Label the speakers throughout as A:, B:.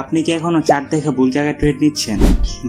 A: আপনি কি এখনো চার্ট দেখে ভুল জায়গায় ট্রেড নিচ্ছেন?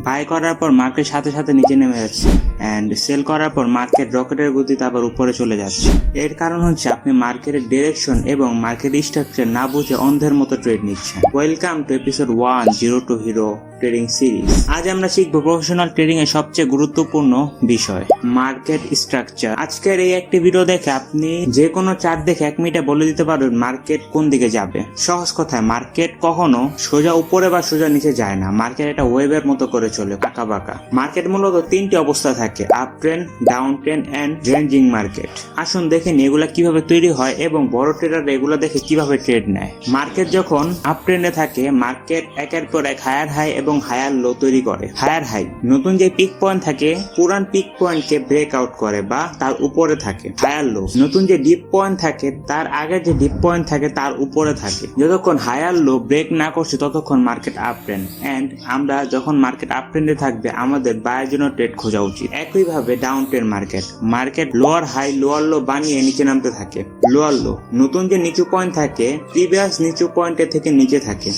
A: বাই করার পর মার্কেট সাথে সাথে নিচে নেমে যাচ্ছে এন্ড সেল করার পর মার্কেট রকেটের গতিতে আবার উপরে চলে যাচ্ছে। এর কারণ হচ্ছে আপনি মার্কেটের ডিরেকশন এবং মার্কেট স্ট্রাকচার না বুঝে অন্ধের মতো ট্রেড নিচ্ছেন। Welcome to episode 102 hero trading series. আজ আমরা শিখব প্রফেশনাল ট্রেডিং এর সবচেয়ে গুরুত্বপূর্ণ বিষয়, মার্কেট স্ট্রাকচার। আজকের এই একটি ভিডিও দেখে আপনি যে কোনো চার্ট দেখে 1 মিনিটে বলে দিতে পারবেন মার্কেট কোন দিকে যাবে। সহজ কথায়, মার্কেট কখনো সোজা উপরে বা সোজা নিচে যায় না। মার্কেট একটা ওয়েভের মতো করে চলে, বাঁকা বাঁকা। মার্কেট মূলত 3টি অবস্থা থাকে, up trend, down trend and ranging market. আসুন দেখেন এগুলা কিভাবে তৈরি হয় এবং বড় ট্রেডার এগুলা দেখে কিভাবে ট্রেড নেয়। মার্কেট যখন আপ ট্রেন্ডে থাকে, মার্কেট একের পর এক হায়ার হাই এবং হায়ার লো তৈরি করে। হায়ার হাই, নতুন যে পিক পয়েন্ট থাকে পুরান পিক পয়েন্টকে ব্রেক আউট করে বা তার উপরে থাকে। হায়ার লো, নতুন যে ডিপ পয়েন্ট থাকে তার আগে যে ডিপ পয়েন্ট থাকে তার উপরে থাকে। যতক্ষণ হায়ার লো ব্রেক না করছে ততক্ষণ মার্কেট আপ ট্রেন্ড। এন্ড আমরা যখন মার্কেট আপ ট্রেন্ডে থাকবে আমাদের বায়ের জন্য ট্রেড খোঁজা উচিত। একইভাবে down trend market lower high lower low বানিয়ে নিচে নামতে থাকে। লোয়ার লো, নতুন যে নিচু পয়েন্ট থাকে প্রিভিয়াস নিচু পয়েন্টের থেকে নিচে থাকে।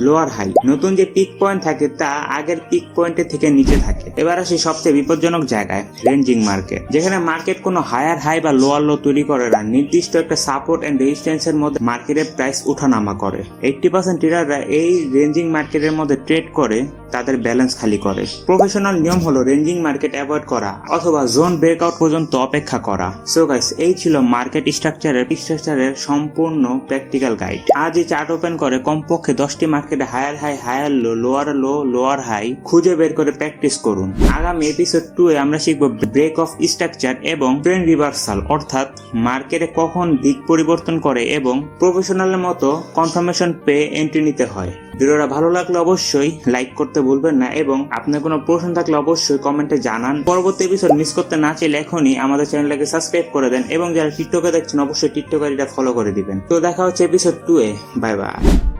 A: লোয়ার হাই, নতুন যে পিক পয়েন্ট থাকে তা আগের পিক পয়েন্টের থেকে নিচে থাকে। এবার আসি সবচেয়ে বিপজ্জনক জায়গায়, রেঞ্জিং মার্কেট, যেখানে মার্কেট কোনো হায়ার হাই বা লোয়ার লো তৈরি করে না। নির্দিষ্ট একটা সাপোর্ট এন্ড রেজিস্ট্যান্সের মধ্যে মার্কেটের প্রাইস ওঠানামা করে। 80% ট্রেডাররা এই রেঞ্জিং মার্কেটের মধ্যে ট্রেড করে তাদের ব্যালেন্স খালি করে। প্রফেশনাল নিয়ম হলো রেঞ্জিং মার্কেট অ্যাভয়েড করা অথবা জোন ব্রেকআউট পর্যন্ত অপেক্ষা করা। সো গাইস, এই ছিল মার্কেট স্ট্রাকচারের সম্পূর্ণ প্র্যাকটিক্যাল গাইড। আজ এই চার্ট ওপেন করে কমপক্ষে 10টি মার্কেটে higher high higher low lower high খুঁজে বের করে প্র্যাকটিস করুন। আগামী এপিসোড 2 এ আমরা শিখব ব্রেক অফ স্ট্রাকচার এবং ট্রেন্ড রিভার্সাল, অর্থাৎ মার্কেটে কখন দিক পরিবর্তন করে এবং প্রফেশনালের মতো কনফার্মেশন পেয়ে এন্ট্রি নিতে হয়। ভিডিওটা ভালো লাগলে অবশ্যই লাইক করতে ভুলবেন না এবং আপনার কোনো প্রশ্ন থাকলে অবশ্যই কমেন্টে জানান। পরবর্তী এপিসোড মিস করতে না চাইলে এখনই আমাদের চ্যানেলটাকে সাবস্ক্রাইব করে দেন এবং যারা টিকটকে দেখছেন অবশ্যই টিকটক আইডিটা ফলো করে দিবেন। তো দেখা হচ্ছে এপিসোড 2 এ। Bye bye.